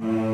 เ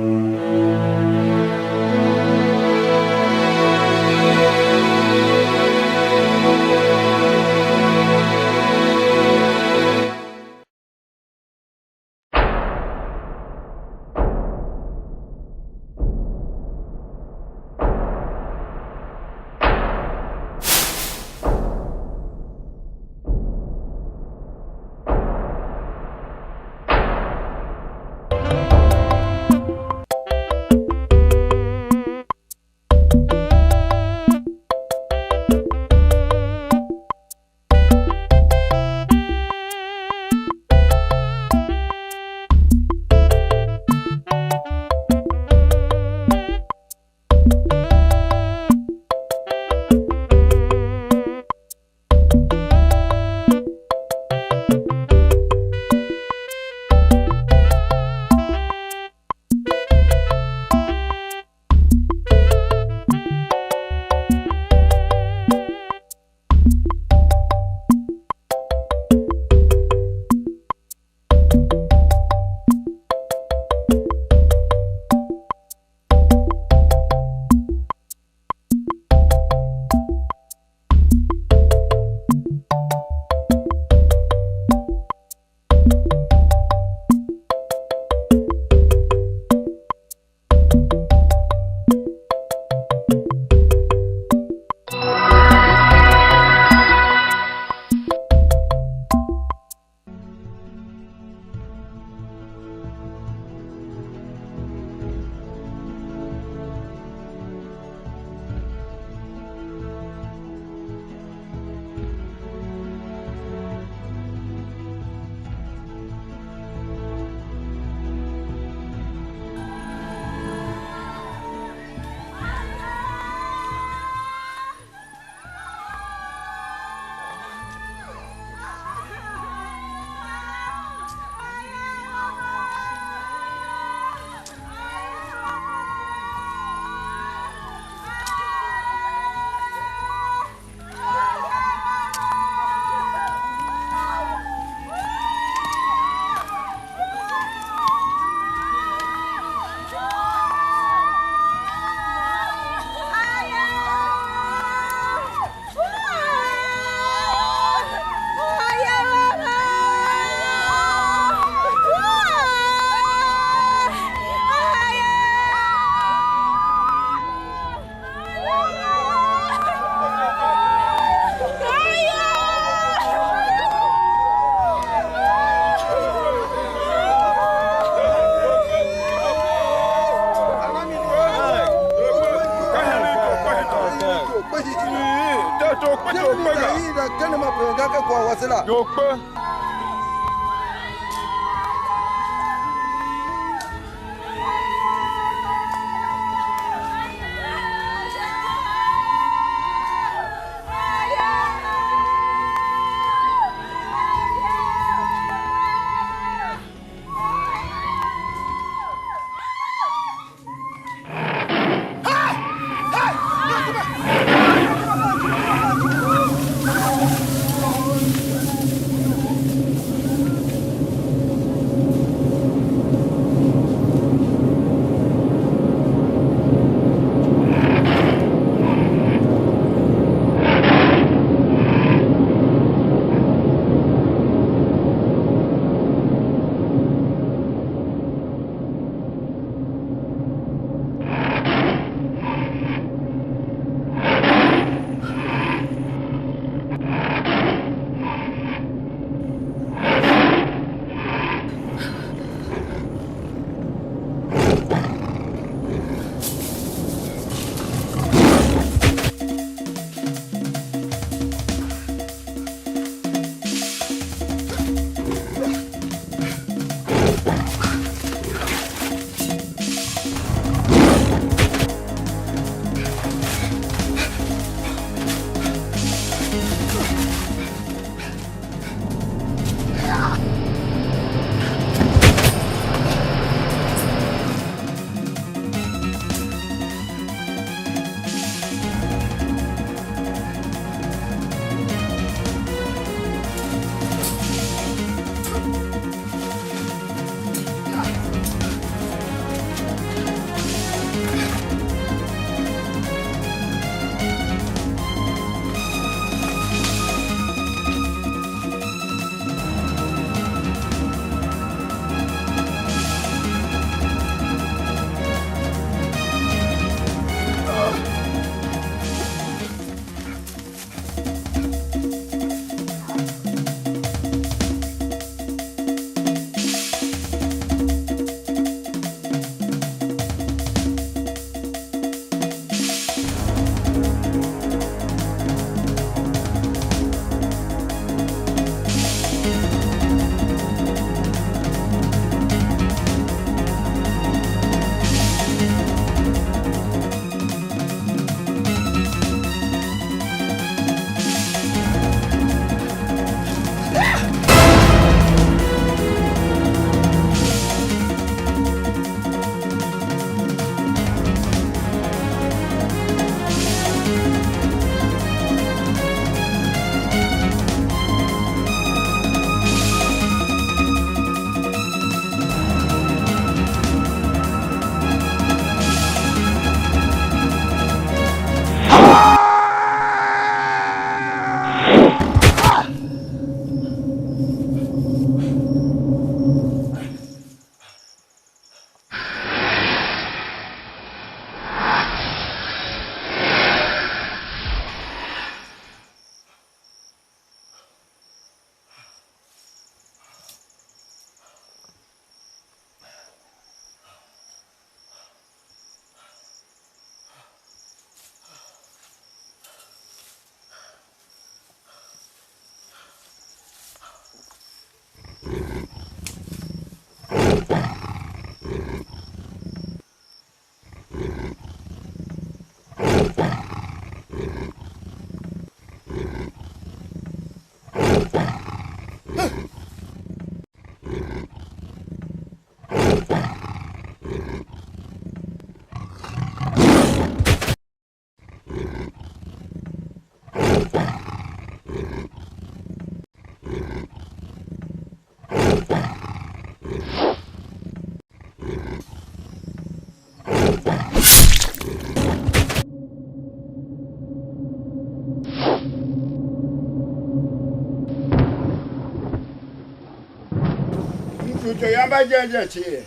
to Mbajenjen chi.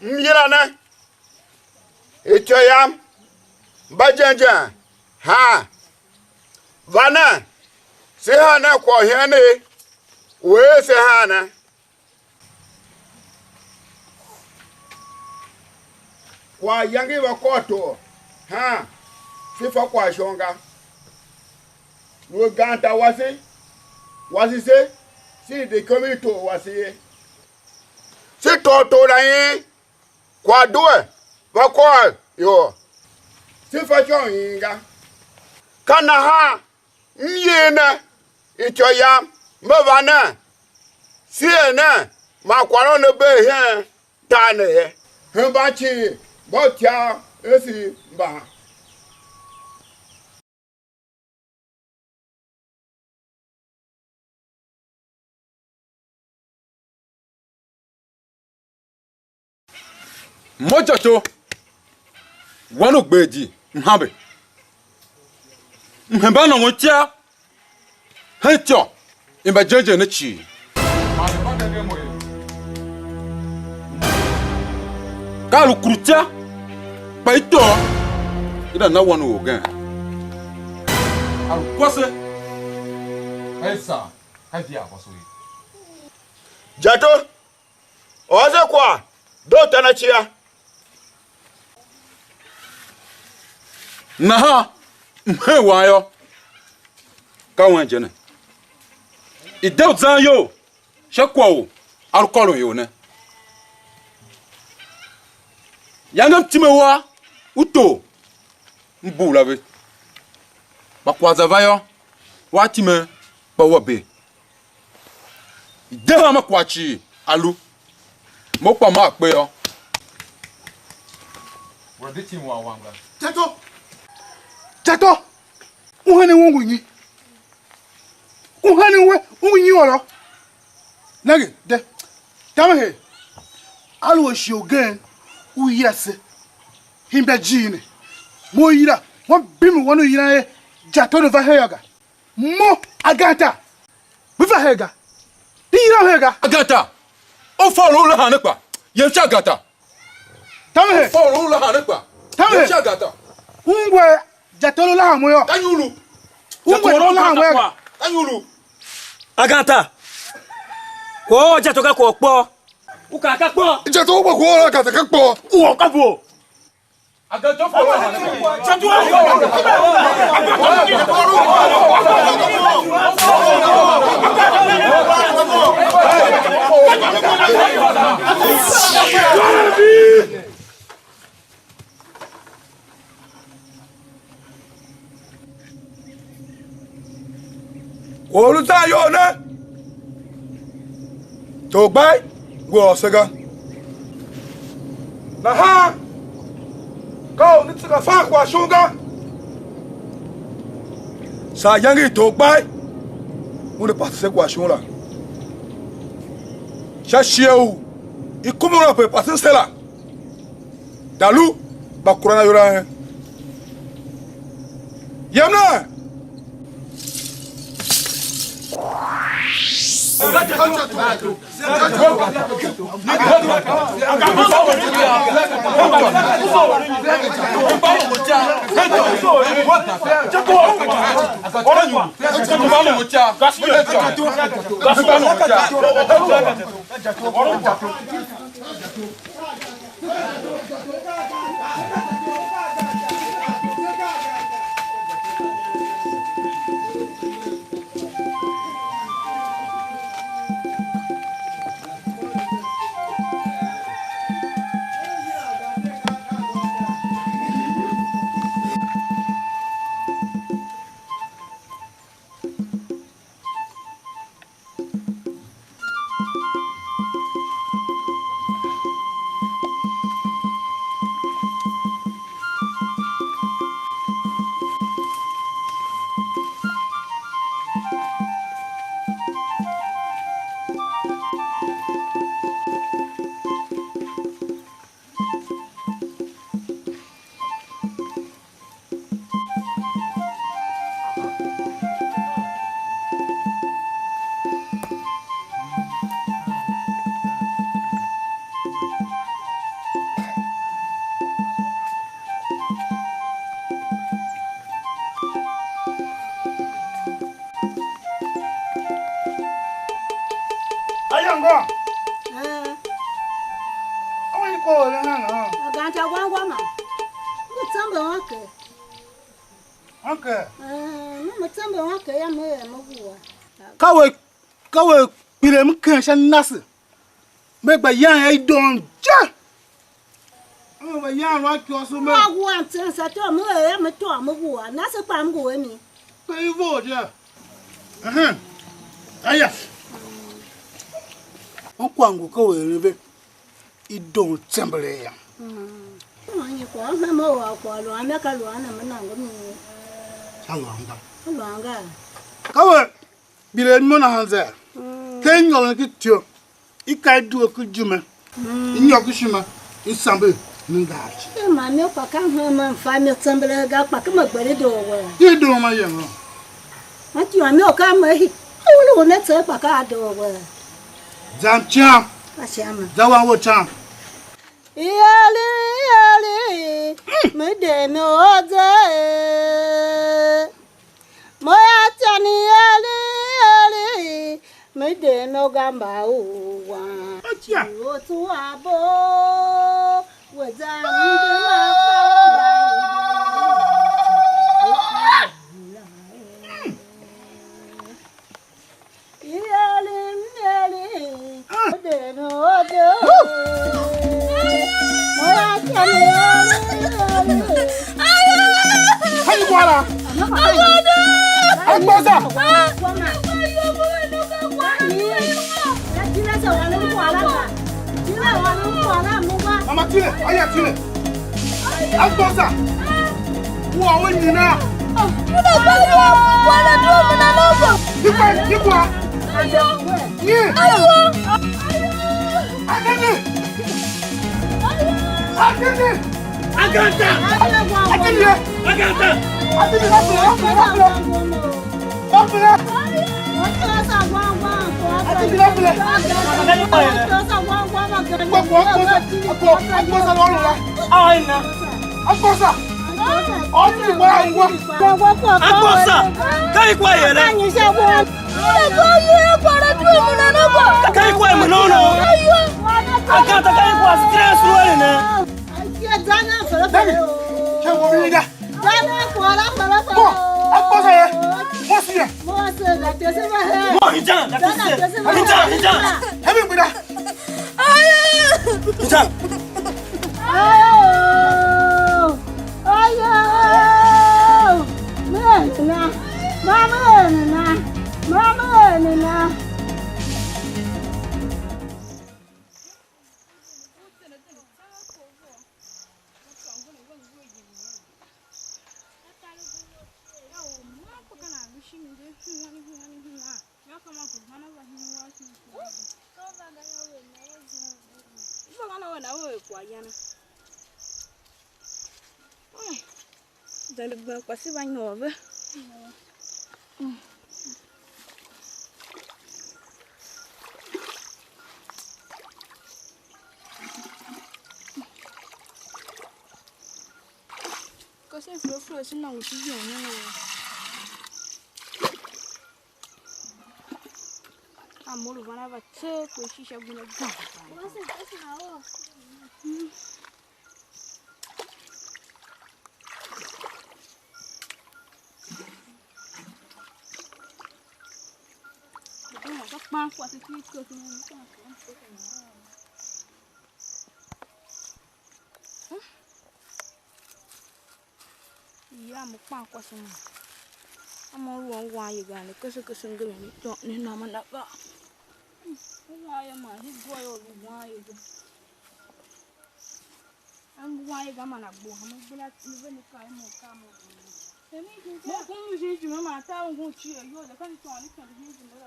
Mhir ito Mbajenjen. Ha. Vana. Se hana kwa hene. We se hana. Kwa yangi wakoto. Ha. Sifa kwa shonga. No ganta wasi se. Si de komito wasi. Si toto na yin. Kwa doe. Wakwa yo. Sifa chon yinga. Kana ha. Myene. Ito Mbavana. Siena. Makwano ne be hen. Tane. Hembachi. Botia. Esi mba. Moja to wanu gbeji mhabe mhemba na wotia hecho Mbajenjen ne chi kalu krutia paito ida na wanu ogan alu kwase esa hadia kwaso Jato. Oze kwa. Do tanachia. na ha mhewayo ka wanjene ideu zanyo shekwo alukolo yone yangam timewa uto mbula be bakwaza vayo watime bawobe ideu makwachi alu mokpa ma pe yo wadi timu wa wanga Jato, uhane wongunyi. Uhane wongunyi olo. Nage, de. Tamahe. Alwo shogen uyase. Mbajenjen. Mo yira, won bimi wonu yira e Jato no va hega. Mo agata. Biva hega. Di yira hega. agata o foro la hanekpa ye cha agata Tamahe. foro la hanekpa ye cha agata Ungwe Jato la hamoyo. kanyulu Ungwe la hamoyo. kanyulu Agata. Ko Jato ka ko po. Uka ka po. Jato ba ko agata ka po Uo ka po. agata foro la hanekpa Jato. Oluta yone to gbai go sega na ha ka ni tsika fa kwa shunga sa yangi to gbai mun pa se kwa shunga sha shieu ikumura pe pa sela dalu bakurana yora yamna Okay. No matambe wake ya mwe. Kawe pirem kenshan nasi. Megba yan ay don ja. Ba yan wa ki oso me. Wa want sa to mo e me to mo wo na se pa mo we mi. Pay vote ja. Aya. On kwangu ko we rebe. I don temble ya. Manye ko me mo wa ko lo ame ka lo ana me na ngo mi. Alwanga. Alwanga. Kawe bile mo na hanze. Ken ngol ki tio. I kai du ku jume. I nyoku shima. I sambe ngachi. E ma me pa ka ho ma fa me temble ga pa ka ma gbere do wo. Ti do ma ye no. Ma ti wa me o ka ma hi. Wo ne tse pa ka do wo. Jam cham. A chama. Zawan wo cham. Yali me de me oze. Moya tani yali me de no gamba uwa. Achia. O tu abo weza nde yali de no oze. Hey, wala. Agbosa. Mama Tile, aya Tile. Agbosa. Wo awon nyina. Wala do mo na logo. Ikwa. Ni. Agani. Aganta. Quasi vai nova. Quasi flor se não te viu, né? Amor, vai na bater, pois xixi é bonito. Você na hora. Bang kuat sikit ke sini. Iya, mau bang kuat sini. Mau ruang wayar gan, keseng gini ni, cok ni nama nak tak. Wayar mah, ni gua yo wayar tu. Ang wayar gan mana buah, mau belat ni benda kaya mau kamu. Mau kamu sih cuma mata orang cia, yo, dah kan cakap ni kan ni cuma.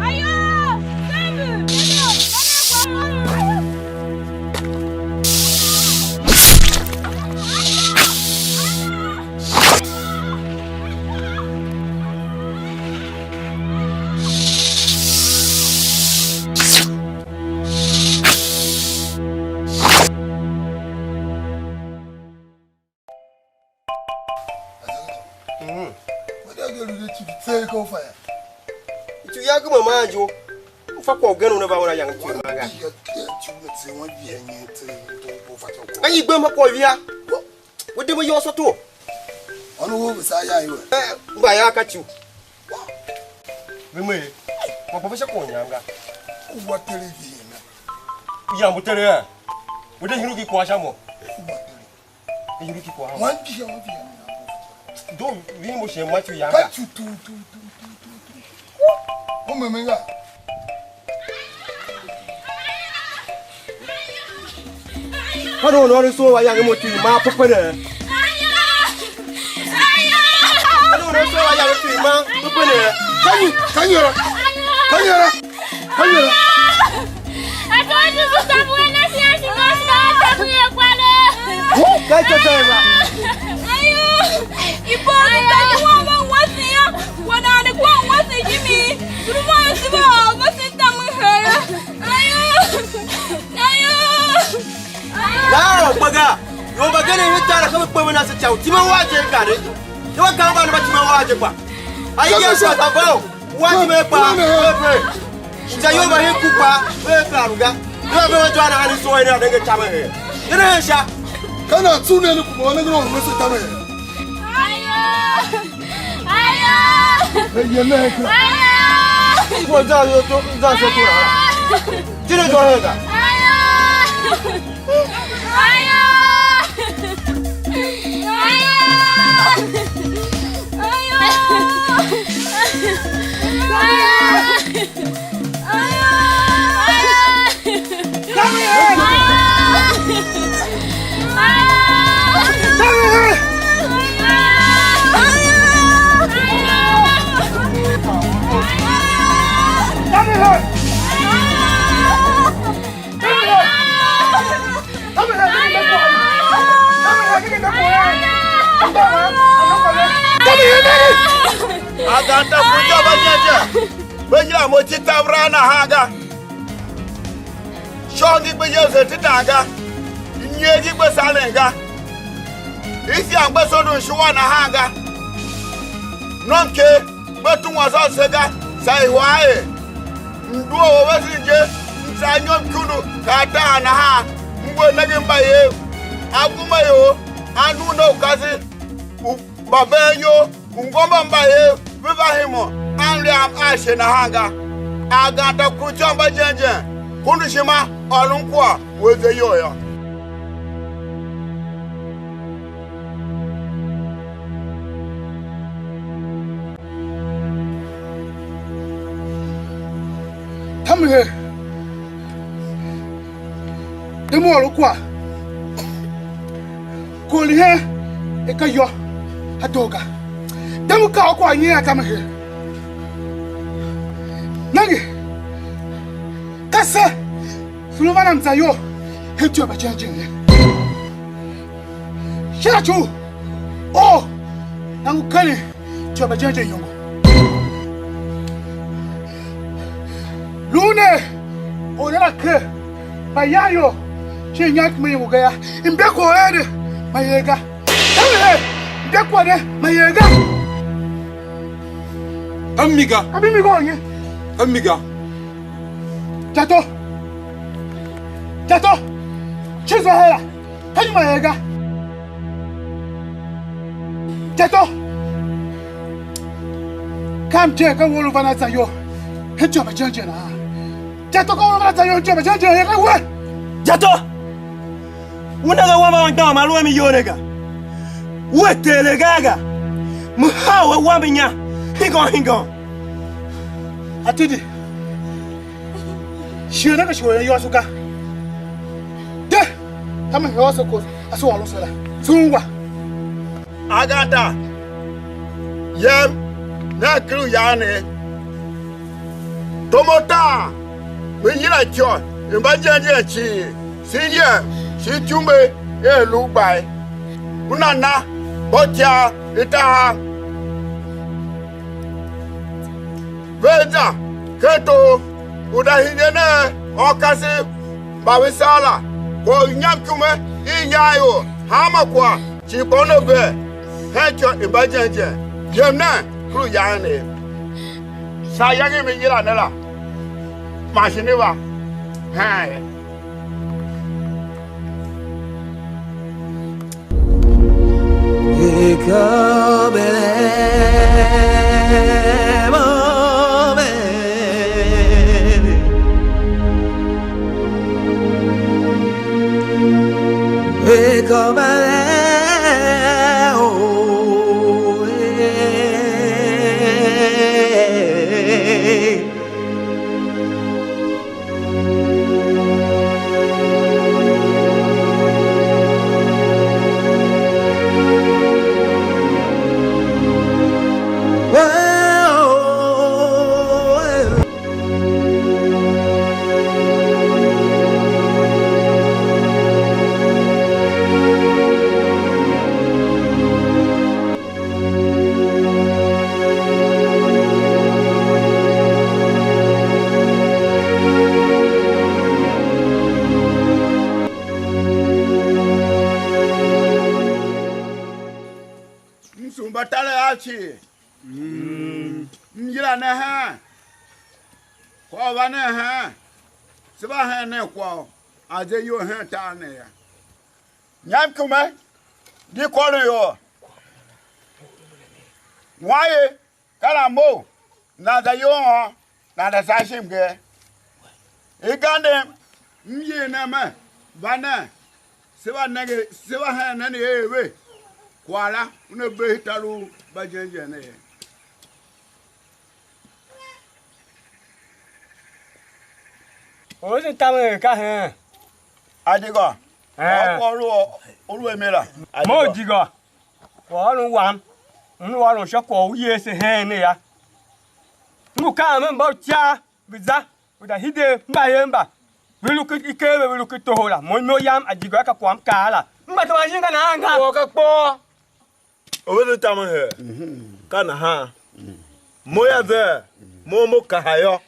Ayo, tembus, tembus, mana fire. Tu yagu mama jo. Fa ko ganu na ba wona yang tu ma ga. Anyi gbe ma ko wia. Wo de mo yo so to. Ono wo sa ya iwe. Ba ya ka chu. Meme. Mo pa se ko nyanga. Wo television. Ya mo tere. Wo de hiru ki kwa sha mo. Hiru ki kwa. Wan ki ya mo fi. Do wi mo se ma chu ya. Ka chu tu. Mo meme nga. Hado no so wa ya mo tu ma papa ne. Hado no so wa ya tu ma papa ne. Kanyera. I told you to stop when I see you go stop me kwale. Ka cha cha ba. Ayo. Ipo ni wa ya. Wana ne kwa wa se Jimmy. Rumo si ba ba se ta Mhir. Ayo. La baga. Yo baga ne hita ka ba na sa chau. Ti ma wa je ka ne. Yo ka ba na ba ti ma wa je kwa. Ai ya so ta ba. Wa ti me pa. Jayo ba he kupa. Ka ruga. Yo ba jo na ani so ina da ga ta ma he. Ina sha. Kana tsune ni kuma wani gwa mu sai ta mai. Ayo. Ye ne ka. Ko za yo to za so to ra. Ti ne jo he ga. Aganta kuja Mbajenjen. Benya mo ti tabra na haga. Shongi benya se ti daga. Nyegi gbe salenga. Isi angbe so dun shuwa na haga. Nonke betu waza sega sai wae. Nduo wesinje nsanyom kunu kata na ha. Ngwe nagi mbaye. Aguma yo anu no kazi. Babenyo ngomba mbaye viva himo anri am ashe na hanga agata kuja Mbajenjen kundushima olunkwa weze yoya Mhir. Demo olukwa. Koli he ekayo adoga. Demo ka okwa yin aka Mhir. Nagi. Kasa. Sulumana mzayo. Hetu Mbajenjen. Shachu. Oh. Nangu kali. Tu Mbajenjen yongo. Lune. Ola ke. Bayayo. Chinyak me mugaya. Imbeko ede. Mayega. Ewe. Imbeko ede. Mayega. Amiga. Abimigo onye. Amiga. Jato. Jato. Chizo hela. Haji mayega. Jato. Kam je ka wolu vana zayo. Hetu Mbajenjen na. Jato ka wolu vana zayo. Hetu Mbajenjen ya we. Jato! Unaga wama wanda maluwa miyonega. Wetele gaga. Muhawa waminya. Hingon. Atidi. Shirena ka shoya yosuka. De. Kama yosoko aso walosala. Sungwa. aganta yem na kru yane tomota miyira cho Mbajenjen chi siye si tumbe elu bai unana botia itaha veza keto udahingene okasi bawisala ko nyamkume inyayo hama kwa chibono be hecho Mbajenjen yemna kru yane Saya ke mengira nela. Masih ni ba? Hai. Batala achi. Mjira na ha. Kwa wana ha. Siba ha ne kwa. Aje yo ha ta ne ya. Nyam kuma. Di kwalo yo. Waye kala mo. Na da yo ho. Na da sashim ge. Igande mye na ma. Bana. Siba nage siba ha na ne ewe. Kwala, une behitalu Mbajenjen ne. O se tamu ka he. Adigo. Olu emela. Mo digo. Ko nu wan. Nu wa lo shako uye se he ne ya. Nu ka me mba tia biza. Uda hide mba yemba. Wilu ki ikebe wilu ki tohola. Mo yam adigo ka kwam kala. Mba to ajinga na anga. Ko ka po. Over time here. Kana ha. Moya there. Momo kahayo.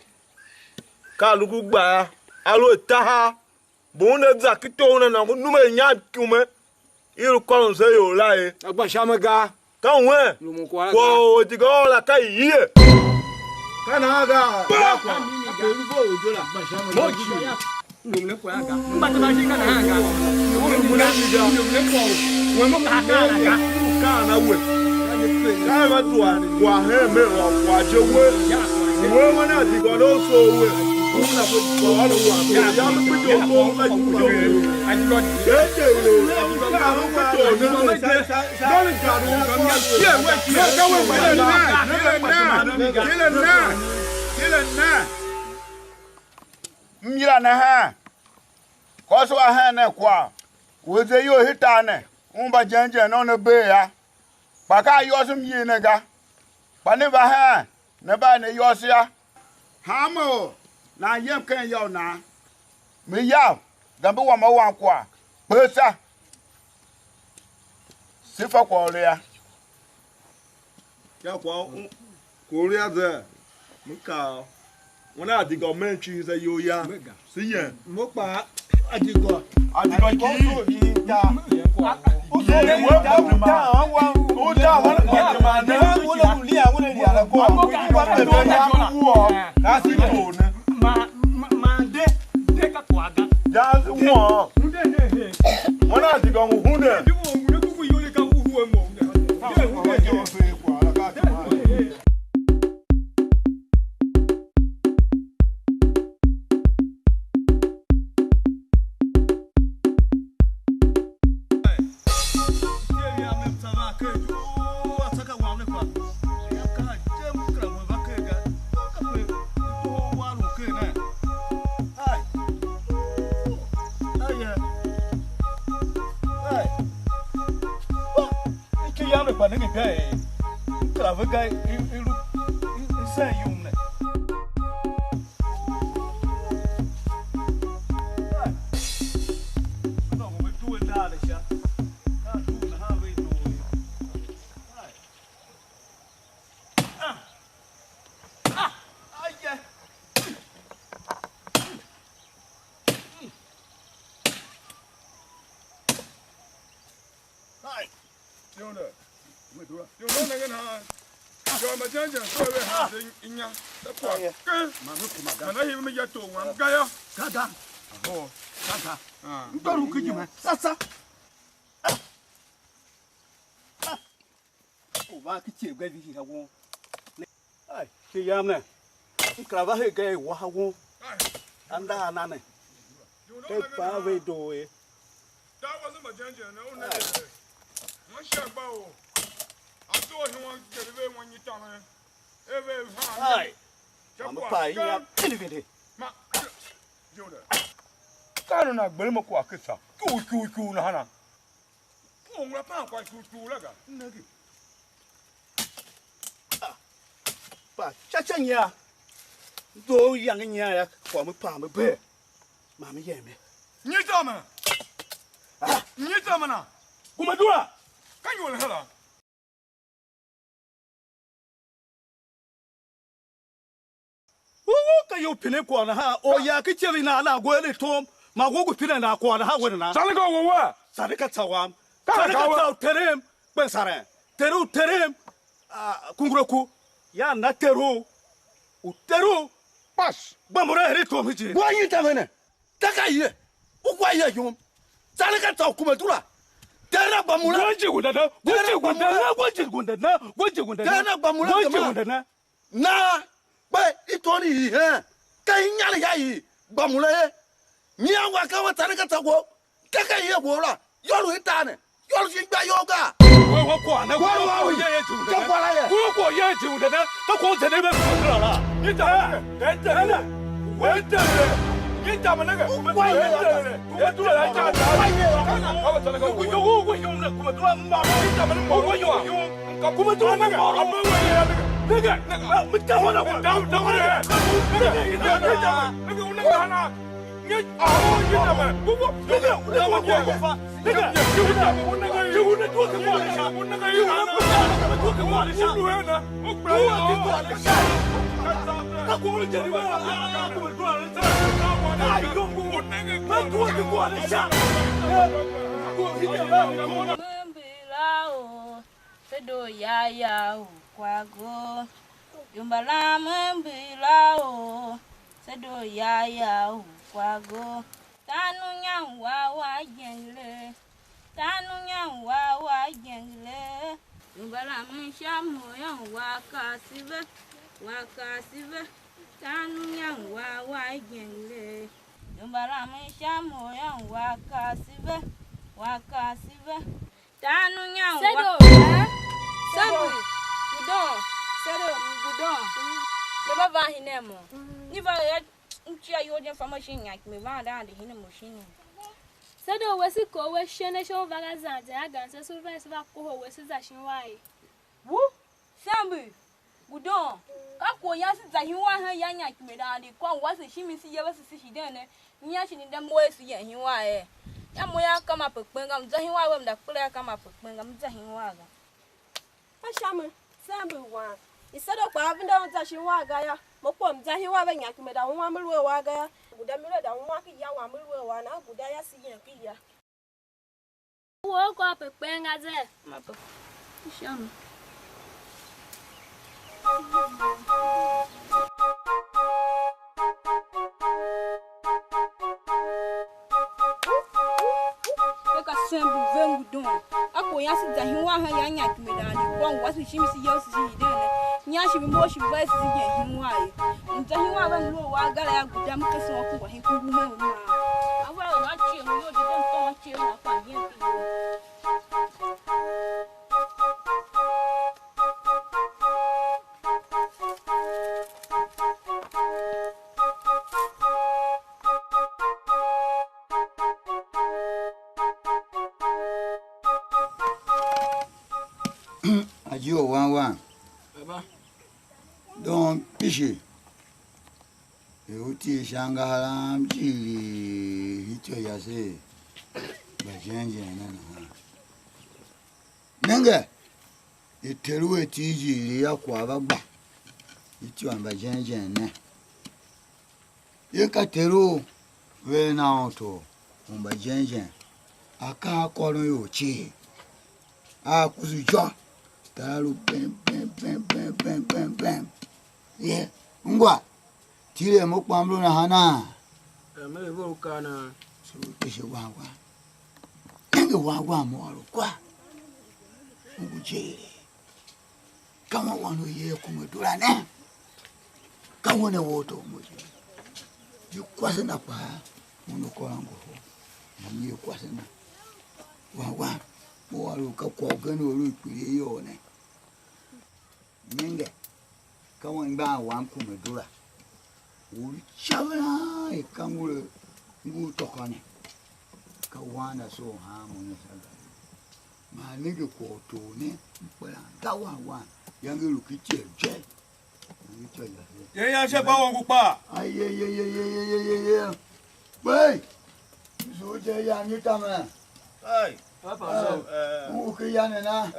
Kalugu gba. Alo taha. Bone zakito na nume nya kume. Iru kolon se yo lai. Agba shamaga. Kan we. Ko digo la kai ye. Kana aga. Mo ji. Numle ko anga. Mba to ajinga na anga. Mo ka ka. Kana we. Kana tuwa kwa heme wa jewe. We wana digo no so we. Una ko ko ala wa. Ya me pito ko la jujo. Adigo. Mjira na ha. Koso ha na kwa. Weze yo hitane. Mbajenjen no ne be ya. Baka yosum yi ne ga. Bani ba ha. Ne ba ne yosia. Hamo. Na yem kan yo na. Me ya. Gambe wa ma wan kwa. Pesa. Sifa kwa ole ya. Ya kwa Korea there. Muka. Wana digo menchi ze yo ya. Siye. Mopa adigo. Adigo ki. Mbajenjen so we ha inya. Ko. Ma me kuma ga. Mana yi me ya to wan ga ya. Gaga. Aho. Gaga. Ndoru kujuma. Sasa. O ba ki che gwa di ha wo. Ai, ki yam ne. Nkra ba he ga wa ha wo. Anda na ne. Ke pa we do e. That wasn't Mbajenjen, no. One shot bow. I saw him one get away when you tell him. Ai. I'm pa ya anyway. Ma. Joda. Kanu na gbele mo kwa kisa. Ku na hana. Ku ngla pa kwa ku laga. Nagi. Pa cha cha nya. Do yang nya ya kwa mo pa mo be. Ma me ye me. Ni tama. Ni tama na. Kuma dura. Kan you hala. Ka yo pine ko na ha o ya ki cheri na na go le tom ma go pine na ko na ha we na Sale go wa. sare ka tsawam sare ka tsaw terem ben sare terem kungroku ya na teru u teru Pas. ba mo re tom ji Wa yi ta mene. Ta ka yi. U kwa yi yum. Sale ka ta kuma dura. Tera ba mu la. goji gunda na Tera ba mu la. Na. Ba itori yi he. Ka yi nyale ya yi. Ba mu la ye. Ni an wa ka wa sale ka ta go. Ta ka yi go la. Yoru ita ne. Yoru shi gba yoga. wo ko na wo ye ji Ka kwa la ye. wo ye ji gunda na ta ko je ne be ko la Ni tama. Ete. Wete. Ni tama na ga. Wa yi. Ku tu la cha. Kana ka sale go. wo yum na kuma dura ma Ni tama ni mo. wo yum ka kuma dura ma Amma wa ya daga. nigga mu ta wona ko Down. Kwago Yumbala Mbilao Sedo ya kwago Tanu nyang wa jengle Yumbala mshamu yang wakasive Tanu nyang wa jengle Yumbala mshamu yang wakasive Tanu nyang Sedo Budon. Never buy him. Never yet. Your information like me round down the hidden machine. Sado wesi ko we shene sho vagazante aganse so vese va ko wesi za shinwai. Wu? Sambu. Budon. Kako yasi za hinwa ha yanya kime down the kon wasi shimi si yesi si dene. Nya shi ni dem wesi ya hinwa e. Ya moya kama pekpenga mza hinwa we mda kule kama pekpenga mza hinwa ga. Ashame. Sambu wa. Isado kwa avinda onza shinwa ga ya. Mopo mza hinwa we nya kime da hunwa mulwe wa ga ya. Guda mire da hunwa ki ya wa mulwe wa na guda ya si yen ki ya. Wo ko pepenga ze. Mapo. Shame. Eka sembu vengu don. Ako yasi za hinwa ha yanya kime da ni kwa wasi shimi si yosi si dene. Nyashi bimbo shi ba si ye hinwa ye. Nta hinwa ba mlo wa gala ya guda mkasi wa kuwa hinku gume uma. Awa na chi mu yo de don ton chi na kwa yen pi. Adio 11. Baba. Don pishi. Euti shangala mjili hicho yase. Mbajenjen nana. Nenge. Iteruwe tiji ya kwa baba. Hicho Mbajenjen ne. Yeka teru we na oto. Mbajenjen. Aka kono yo chi. A kuzujo. Taru pem. Yeah. Ngwa. Tire mo pamlo na hana. Me vo kana. So tishe wangwa. Nge wangwa mo kwa. Nguje. Kama wano ye kumedura ne. Kama ne woto moje. Yukwase na pa. Muno kwa ngo. Mami yukwase na. Wangwa. Mo walu ka kwa gano ru pire yo ne. Nge. Kama ngba wan kumedura. Uri chabra e kangule ngu tokane. Ka wana so ha mo ne saga. Ma nige ko to ne. Mpela tawa yangi lukiche je. Ye ya se pa won kupa. Ay ye. Wey. So je ya ni tama. Ai. Papa so. U ke ya ne na.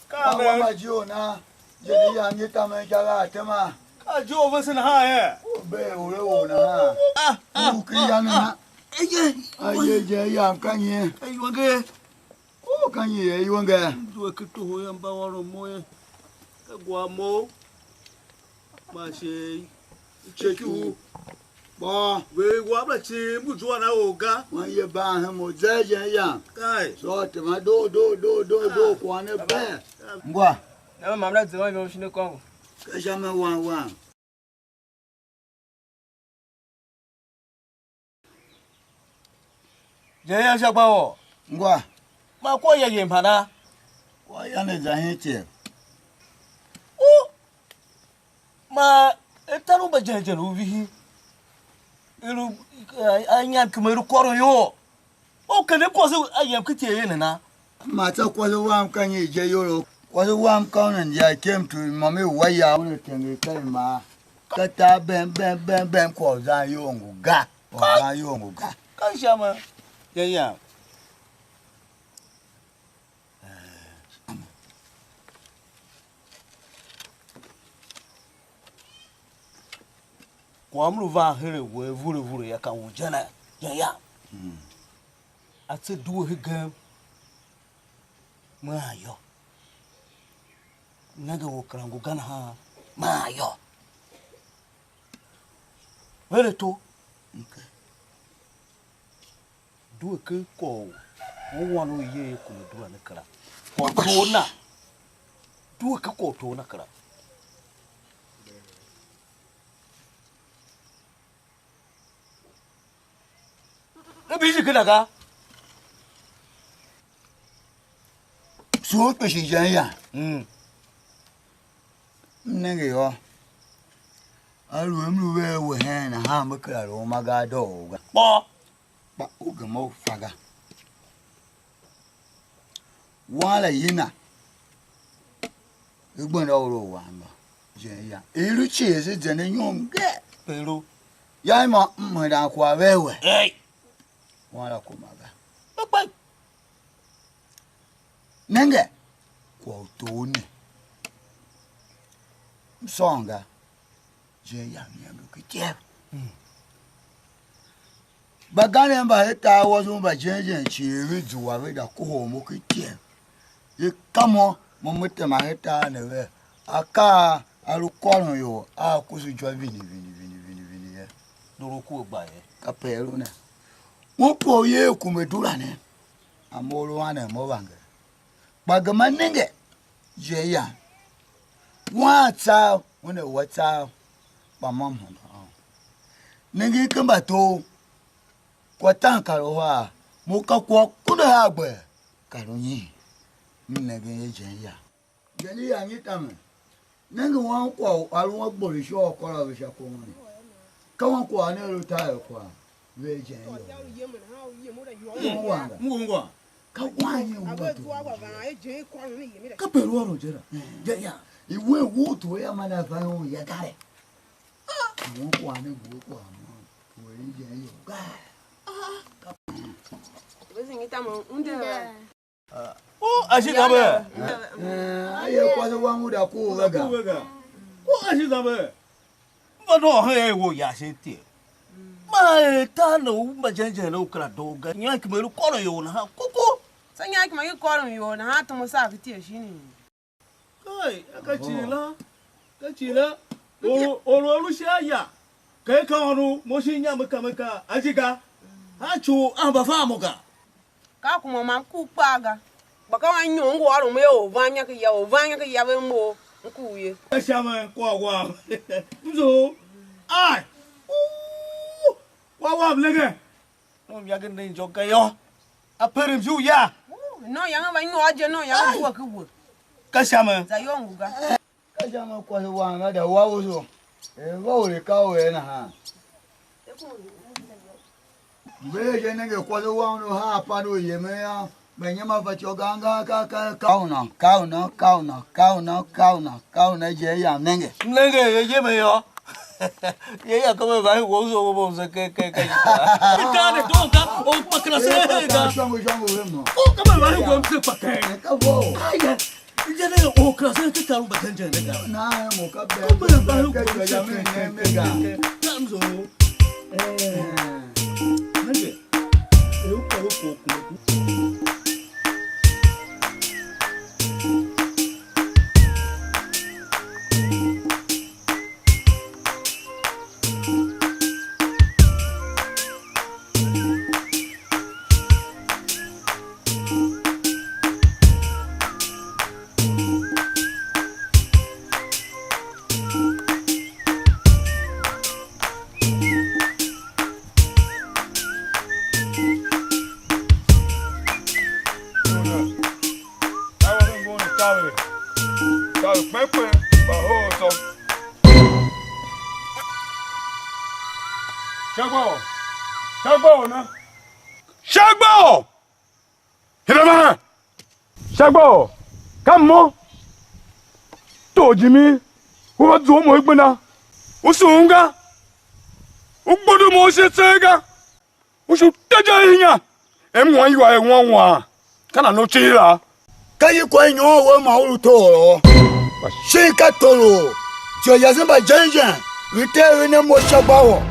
Ka Wa ma jo na. Je ni ya ni tama jala tema. ka jo va sin ha ye. Be o le o na ha. U ke ya ne na. Ay je ya kanye. Ai wange. O kanye ai wanga. Do ke to ho yamba waro moye. Ka gwa mo. Ma she cheku. Ba, We gwa bla chi mu jo na oga. wa ye ba ha mo je ya. Kai. So te ma do kwa ne be. Ngwa. Na mamla zima yo shine kongo. Ka jama wa. Je ya sha pa wo. Ngwa. Ma ko ye yin pa na. Wa ya ne za hin che. Ma etaru Mbajenjen uvihi. Iru anyan kumeru koro yo. O kene ko se ayam kiti ye na. Ma ta kwa zo wa kan ye je yoro. Kwa zo wa kan ne ya came to mama wa ya won tenge kai ma. Ka ta bem ko za yo nguga. Ko za yo nguga. Kan shama. Ya. Kwa mlu va here we vuru ya kan wujana. Ya. Ati duwe higam. Ma yo. Naga wo krangu gan ha. Ma yo. Wele to. Okay. Duwe ke ko. Wo wanu ye ko duwe na kra. Ko to na. Duwe ke ko to na kra. Bisi kinaga. So pe shi je ya. Nenge yo. Alu mlu we he na ha makra ro maga do. Bo. Ba o ga mo faga. Wala yina. Egbon ro wa ma. Je ya. Iru chi se je ne nyom ge. Pero. Ya ma mda kwa wewe. Hey. Wala kumaga. Bakba. Nenge kwa utone. Msonga. Je ya miambo kitie. Bagane mba heta wazo Mbajenjen chiri juwa weda kuho mo kitie. Ye kamo mo mete ma heta ne we. Aka alukono yo a kusu jwa vini ye. Doro ku gba ye. Kapelo ne. Wọ́n pọ̀ yé kumedura ne. Amolo wane mo bange. Bagama nenge je ya. Wọ́n ta wọ́n wata ba mam ho. Nenge kamba to kwa tankaro ha mo ka kwa kuda ha gbe. Karonyi. Nenge je ya. Jeli ya nyitame. Nenge wọ́n kwa alu wọ́n gbori sho kola we sha ko woni. Ka wọ́n kwa ne ro ta kwa. Veja Mungwa. Kawanye ubato. Kapelo ro jera. Ya. Iwe wuto ya mana fa ho ya gare. Won kwa ne bu kwa mo. We je yo ga. Wezi ngita mo unde. Ashi gabe. Aye kwa zo wangu da ku waga. Ashi gabe. Bodo he wo ya se tie. Ma ta no Mbajenjen no kra doga. Nya kimeru koro yo na ha. Koko. Sanya ki mai koron yo na ha to musa fiti shine. Ai, cái gì đó. Olu shaya. Cái con mo shinya meka ajika. Achu amba famoka. Ka kuma man ku paga. Baka wan nyong wa ro me o vanya ke ya we mo ku ye. Shama kwa. Mzo. Ai. Wa mlege. Nom ya gen nin joga yo. Aperim ju ya. No yang ba nyo aje no yang ku ku wo. Ka shama. Za yo nguga. Ka jama kwa wa na da wa wo. Wa wo le ka we na ha. Mbeje nenge kwa wa no ha pa do ye me ya. Benyama fa choganga ka kauna je ya nenge. Nenge ye me yo. Ye ya como vai wo zo wo zo ke. Ka de donka o pakra se ga. Jango mo. O ka vai wo se pakra. Ka wo. Ai. Ije ne o kra se ke taru Mbajenjen ne ga. Na mo ka be. Ko ba wo ya me ga. Tamzo. Nenge. Eu ka wo ko. Shagbo! Hirama! Shagbo! Kammo! To Jimmy! Wa zo mo igbona! Usunga! Ugbodo mo se tsega! Usu taja hinya! Emwa yiwa enwa. Kana no chira. Kayi kwa nyo wo ma ulu toro. Shika toro. Jo yazamba Mbajenjen. Rite ne mo chabawo.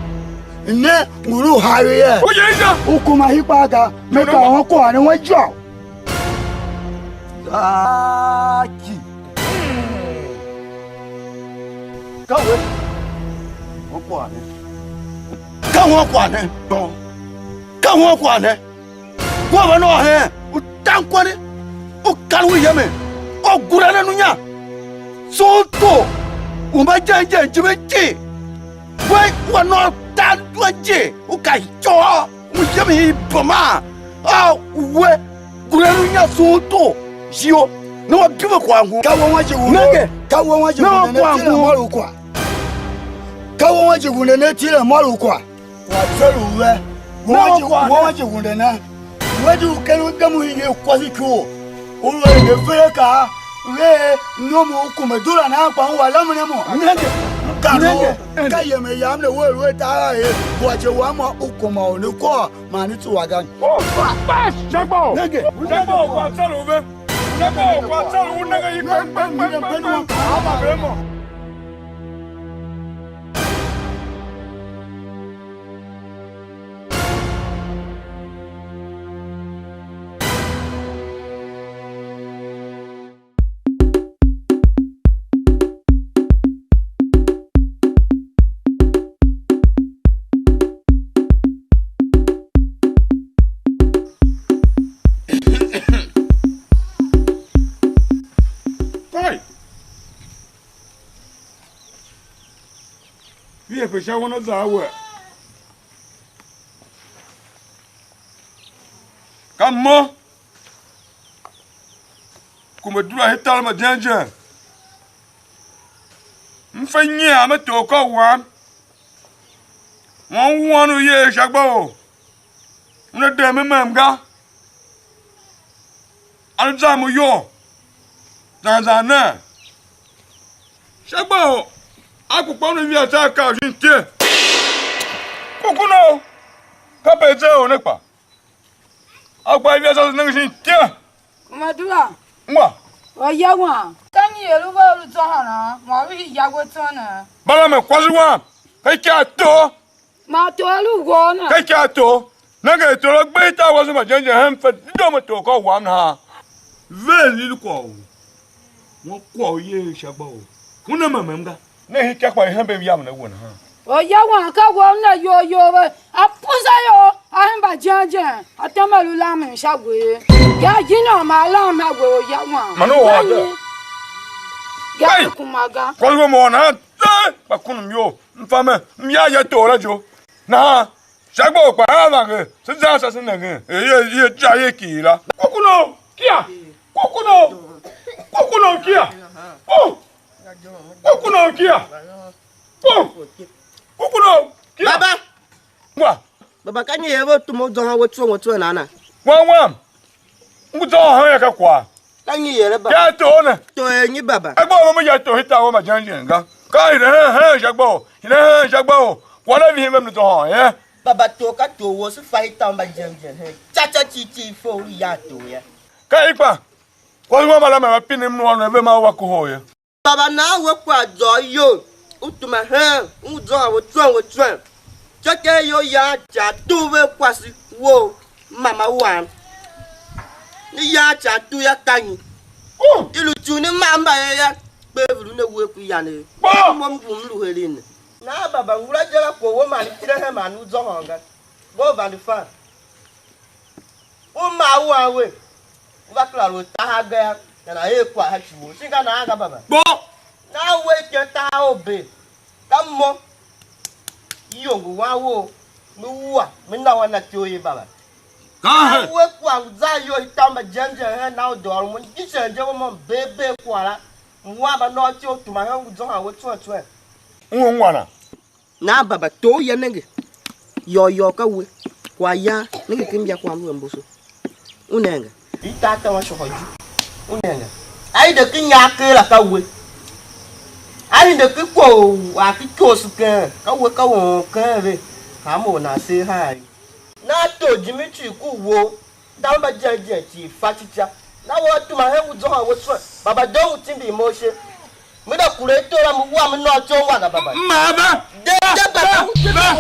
Ne nguru hariye. O yeja. Ukuma hipaga meka won ko ni won jo. Aki. Kawe. Won ko ani. Ka won ko ani. Don. Ka won ko ani. Wo ba no he. U tanko ni. O kanwu yeme. O gurana nunya. Sonto. Mbajenjen jibeji. Wai wa no tan doje o ka jo mu yemi boma we gurenu nya sonto jio no wa bibe kwa hu ka won waje hu nege ka won waje hu ne tire maru kwa ka won waje hu ne tire maru kwa wa tseru we won waje hu ne na waju kenu gamu ye kwasi ko o we ne fere ka we no mo ku me dura na pa wa lamune mo nege Kano, kayeme yamle we tara e, waje wa ma ukoma oni ko ma ni tu wagan. Oh, pas, Shagbo. Nege. Shagbo kwa tsalo be. Shagbo kwa tsalo unega yi ama bemo. Pesha wana zawe. Kamo. Kumedura hital Mbajenjen. Mfanye ametoka wa. Wanu ye Shagbo. Una deme memga. Alzamu yo. Zanzana. Shagbo. Aku ponu vi ataka jinte. Kukuno. Kapeze onepa. Agba vi asa nang jinte. Madura. Mwa. Wa yawa. Kanyi elu ba olu tsohana. Ma wi yago tsona. Bala me kwaziwa. Kaya to. Ma to elu gona. Kaya to. Naga to lo gbe ta wazo Mbajenjen hem fe do me to ko wa na. Ve li ko. won ko ye shagbo una mamanga na hi ka kwa ihe be yam na won ha o ya wan ka wo na yo we apusa yo Mbajenjen atamalu la me shagwe ya jina ma la ma gwe o ya wan mano wa ya kumaga ko wo mo na ba kunu yo mfama mya ya to la jo na shagbo pa na ge se za sa se na ge ye ja ye ki la kokuno kia oh kokuno kia oh kokuno kia Baba wa baba kanye yebo tumo zonga wotso nana wa mbuzo ha ya ka kwa kanye yere baba ya to na to enyi baba agbo mo ya to hita wo Mbajenjen ga ka ire he shagbo wala vi mem to ha ye baba to ka to wo se fight Mbajenjen he chacha chichi fo ya to ya ka ipa ko wo mala ma pini mu ono ebe ma wa ko ho ye baba na wo kwa zo yo utuma he uzo wotso Choke yo ya cha tuwe kwasi wo mama wan. Ni ya cha tu ya kanyi. Ilu tuni mamba ya bevulu ne we ku ya ne. Mo mbum lu helin. Na baba ngura jara ko wo mani tire he manu zo honga. Go van the fan. O ma wa we. Ba kla ro ta ha ga na e kwa ha chiwo. Singa na aga baba. Bo. Na we ke ta obe. Kammo. Yongu wawo nuwa minna wana choyi baba ka we kwa za yo itamba Mbajenjen he na odoro mun kisenje wo mon bebe kwara nwa ba no cho tuma he nguzo ha wo twa nwana na baba to ye nege yo ka we kwa ya nege kimbia kwa mwe mbuso unenga itata wa shohoju unenga ai de kinya kela ka we ai de kiko wa kiko suke ka we ka won kan re ka mo na se hai na to jimichi ku wo da Mbajenjen ti faticha na wo tu ma he wuzo ha wo so baba don tin bi mo se mi da kure to ra mu wa mi no to wa da baba mama de baba wo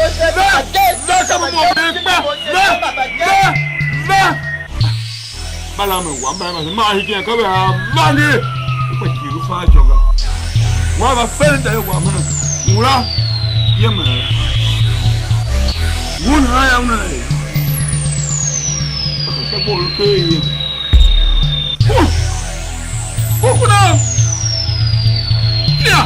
se de ka mo bala me wa ma hi ke ka ba ma ni ko ki ru fa joga wa ba fel da wa ma ura ye ma won ha ya na ko bol ke ye ko kuna ya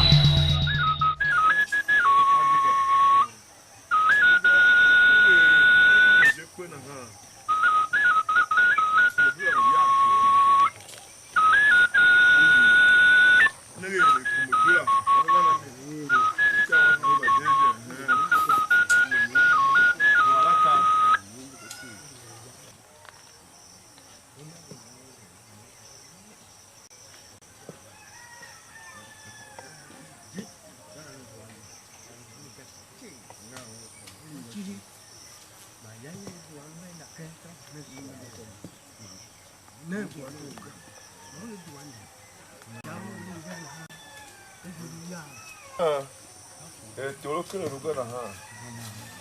tolo kele ruga na ha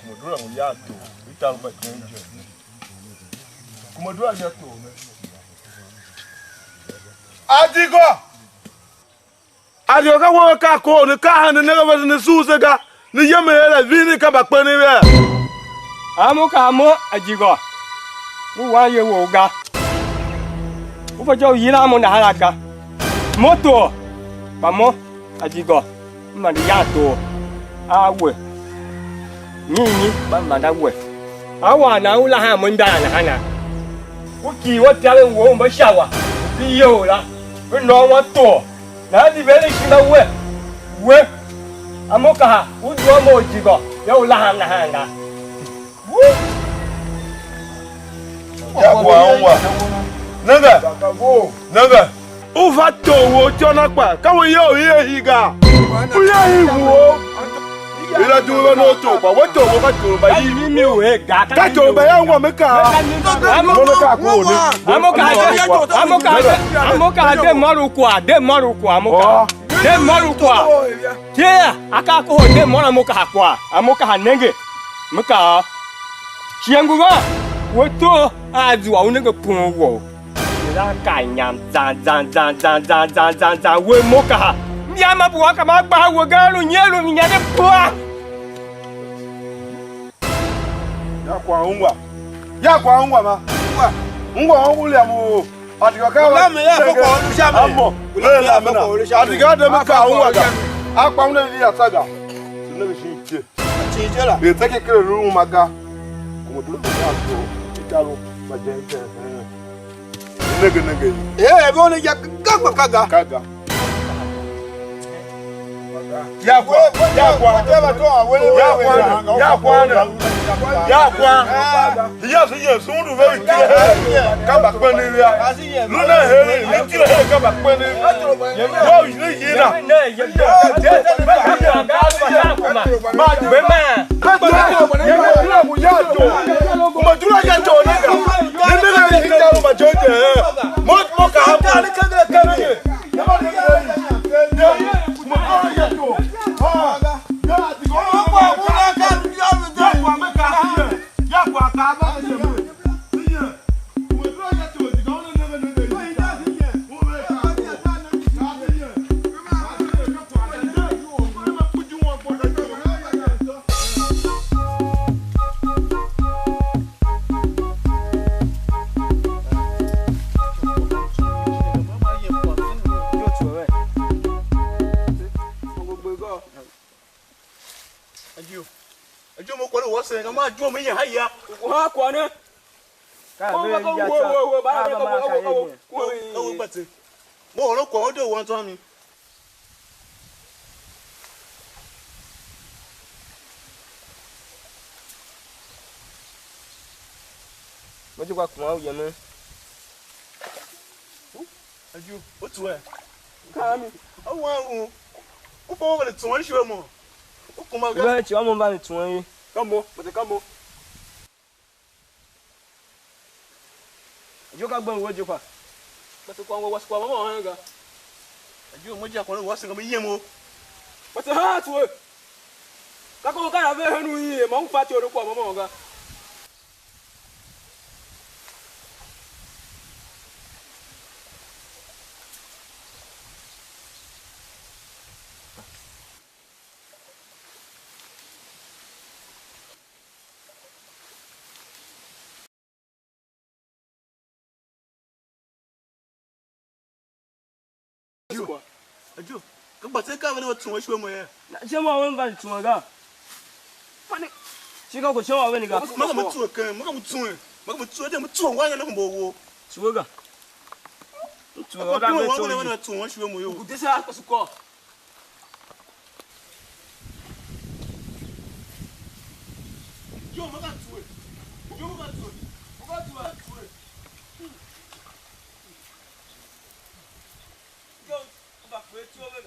kumodura mu yato ita Mbajenjen kumodura yato me adigo ka wo ka ko ne ka han ne ga ne suze ga ne yeme la vini ka ba pe ni be amo ajigo mu wa ye wo ga u fa jo yina mo na halaka moto pamo ajigo ma di yato awe nyinyi ba ma da we awa na ula ha mo nda na hana ku ki wo tale wo mo shawa bi yo la no wa to na di be ni na we amoka ha u do mo jigo yo la ha na hanga ya kwa naga uva to wo jona pa ka wo yo ye higa u ye hiwo ila ju no to pa wo to wo ka to ba yi mi we ga ka to ba ya wo me ka mo ka ko ni amoka de maru kwa amoka de maru kwa tie aka ko de mona amoka kwa amoka hanenge muka chiangu ga wo to azu wa unenge pun wo ra cải nhảm giàn quên mốt cả nhà mà bùa cả má ba của ga luôn nhớ luôn nhà đẹp quá ya kwa ungwa ma ungwa ule mu atikaka la me ya foko olusha me amo le la me na atikaka de me ka ungwa ga akwa mu ne ya saga ne be shi chinje la e take kere ru maga ko du ya so italo Mbajenjen nege eh be oni ya kaga yakwa yes yes undu very clear kaba kwani ya luna heri litiro he kaba kwani yo ni yina Ajo mo ko wo se ma ajo mi yan haya wa kwa ne ka be ya cha ba wo bati mo ro ko do won to mi mo ti kwa kuma o ye me ajo o tu e ka mi o wa o fo wo le tun won ṣe mo o kuma ga le ti wa mo ba ni tun yin kamo mo kamo ajo ka gbon wo je kwa bati ko wo kwa mo han ga ajo mo ja ko wo se ga mi yen mo bati ha tu e ka ko ka na be hanu yi mo fa ti o ko mo ga ajo ka bati ka ne tun wo ṣe mo ye ṣé mo won ba tun ga fani ṣé ka ko ṣé wa we ni ga mo ka mo tun kan mo ka mo tun de mo tun wa yan lo mo wo ṣé ga tun o da be wo to ne wo tun wo ṣe mo yo ku de sa ko su ko yo mo ka tu e yo mo ka tu e mo ka tu e yo ba fe tu o ga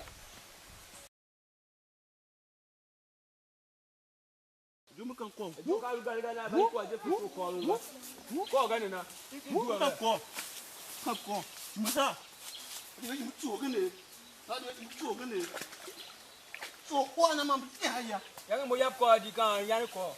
yo mo kan ko yo ka ga na ba ko je fu ko lu ko ga ni na mo kan ko mo sa ni mo tu o ga ne na ni mo tu o ga ne so ko na ma bi ha ya ya mo ya ko di kan ya ni ko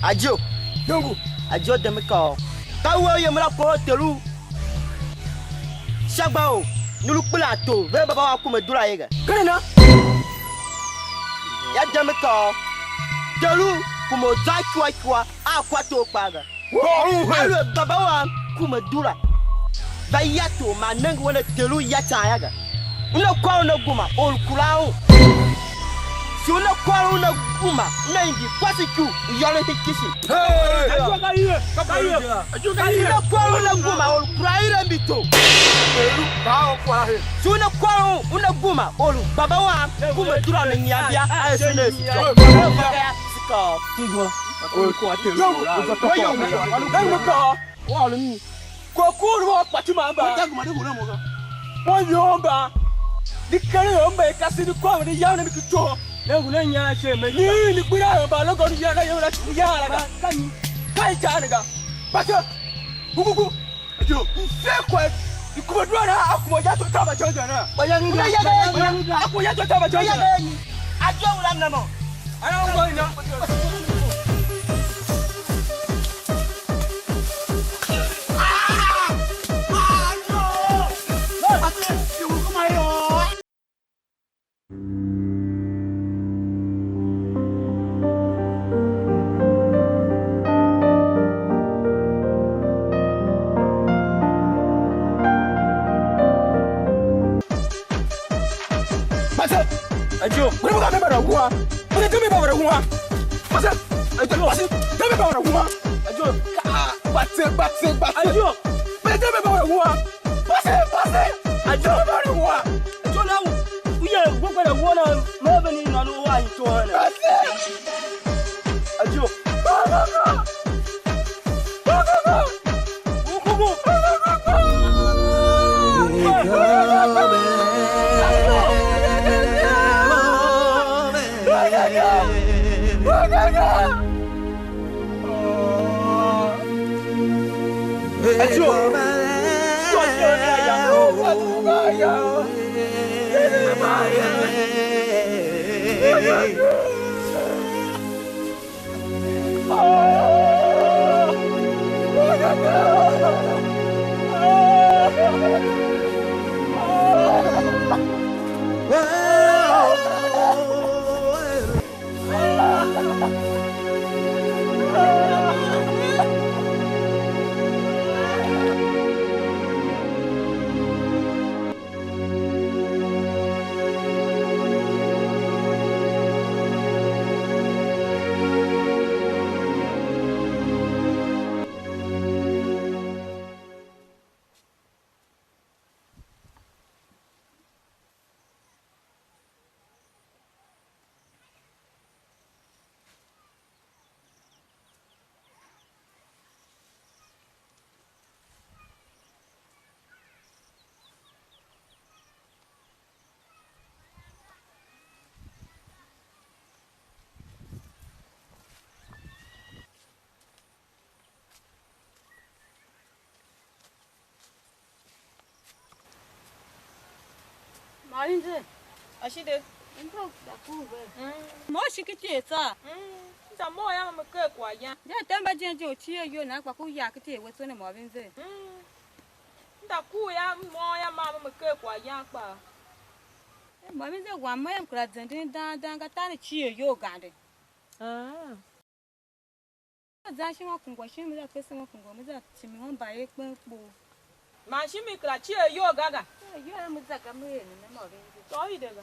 Ajo, dongo, ajo demi ka. Ka wo ye mala ko telu. Shagbao, nulu plato, ve baba wa kuma dura yega. Kana ya demi ka. Telu kuma zakwa a kwato paga. Alu baba wa kuma dura. va yato ma nang wona telu yata yaga una kwa una guma ol kulao si una kwa una guma na indi kwasiku yole hikisi una kwa una guma ol kulaira mbito si una kwa una guma ol baba wa guma dura na nyabia asene sika tigo ol kwa telu Kokuru pati mamba. Oyomba. Dikare yomba kasi di kwa di yana mikito. Lengu lenya sheme. Ni kwira yomba logo di yana yona yara ga. Kai tanaga. Bata. Gugugu. Ajo. Sekwa. Ikubadwa na akumoja to taba jojo na. Bayanga. Akumoja to taba jojo. Ajo ulam namo. Ana ngoina. Ajo, berapa kali bawa gua? Boleh kami bawa gua? Masa? Ajo, pasti kami bawa gua. Ajo, baca. Ajo, boleh kami bawa gua? Pasti. Ajo, bawa gua. Ajo lau, uya gua pada gua na, mana ni nalu wah itu ana. Ajo, Malinze, ashide. Ndo dakuwe. Moshi kitesa. Nta moya mama ke kwa ya. Ya tamba jenje ochie yo na kwa kuya kite wetone malinze. Nta kuya moya mama ke kwa ya pa. Malinze wa moya mkura zende dan gatani chie yo gande. Zashi wa kungwa shimi za pesa wa kungwa mza chimi wamba ekpo. Mashimi kra chie yo gaga. Yo mza kamwe ni malinze. Toi dega.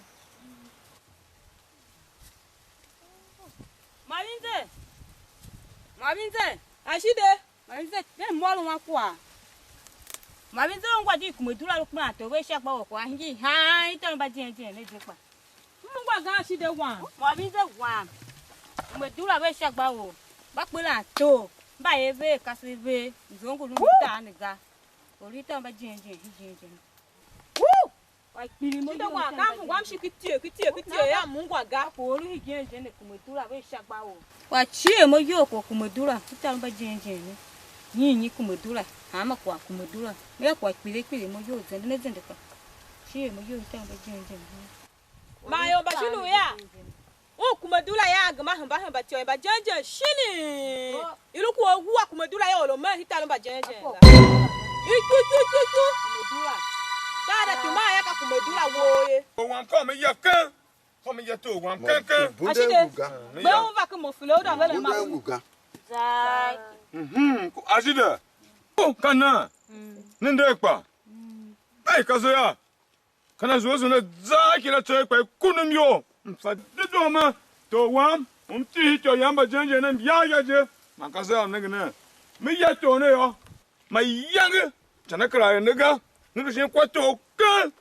Malinze, ashide. Malinze, ne mwalo wakwa. Malinze ngwa di kumedura lukuma to we shakba wakwa ngi. Ha, ito ba jenje ne jekpa. Mungwa ga ashide wan. Malinze wan. Kumedura we shakba wo. Ba pela to. Ba eve kasive. Nzongo lumta niga. Orita ba jenje. Woo! Shide wan ka mungwa mshikitie ya mungwa ga. Ori hijenje ne kumedura we shakba wo. Wa chie mo yoko kumedura kitamba jenje ne nyinyi kumedura hama kwa kumedura me kwa kpile mo yo zende kwa chie mo yo kitamba jenje mayo bashinu ya kumedura ya gama hamba tio ba jenje shini iluku oguwa kumedura ya olo me hitalamba jenje iku kumedura dada tuma ya ka kumedura woye o wan ko me yakan Comme il y a tout, on quelqu'un. Mais on va comme filer dans le Buga. Azida. Oh, kana. Nende kwa. Ai kazoya. Kana zo zo na zaki la tsoe kwa kunum yo. Mfa dido ma to wam ti to yamba jenje na ya je. Makaza na gna. Mi ya to ne yo. Ma yang chana kra ne ga. Nu shin kwa to ka.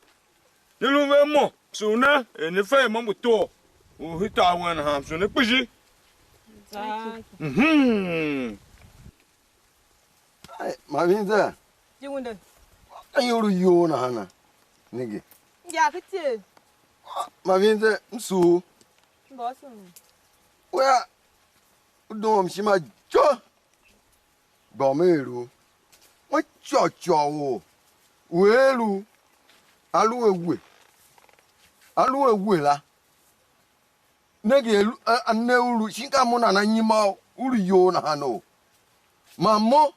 Ni lu ve mo. Suna ne fa mo to. O hita wan ha so ne piji. Ai, mavinze. Jiwunde. Anyuru yo na hana. Nige. Ya kiti. Mavinze msu. Bosu. Wea udom shima jo. Bomeru. Wa chocho wo. Welu. Alu ewe la. Nege aneulu shinka muna na nyima ulu yo na hano. Mamo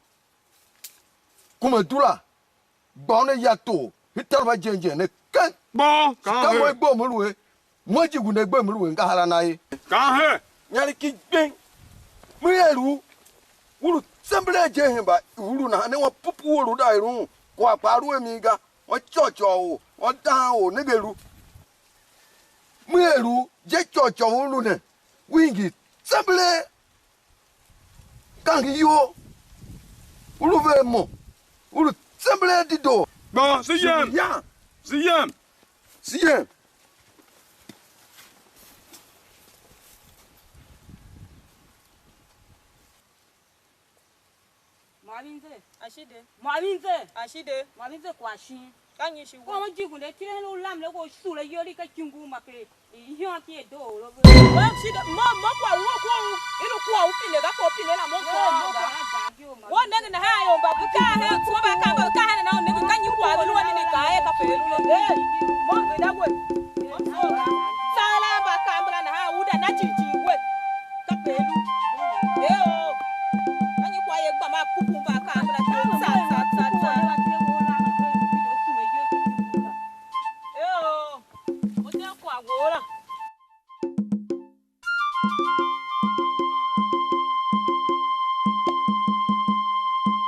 kumetula. Bone yato. Hitar Mbajenjen ne kan. Bon, ka mo egbo muluwe. Mo jigu ne egbo muluwe nga hala na ye. Ka he. Nyari ki gben. Muyelu. Ulu semble je hemba ulu na ne wa pupu ulu da irun. Kwa paru emiga. Wa chocho o. Wa dan o negelu. Muyelu je chocho ulu ne. Wingi semble. Kangi yo. Ulu ve mo. Ulu semble dido. Bon, c'est yam. Ya. C'est yam. Sien. Mavinze. Ashide. Mavinze. Ashide. Mavinze kwa shi. Kanyi shi Kwa majigu ne tire no lam le ko sura yori ka kingu makre. Hiyo ki do lo. Wa shide mo kwa wo ko ilu kwa upinde ga ko upinde la mo ko. Wo nenge na hayo ba buka he tuwa ba ka ba ka he na nenge kanyi kwa lu wa ni ka e ka pe lu le. Mo be da we. Sala ba ka mbra na ha uda na chichi we. Ka pe lu.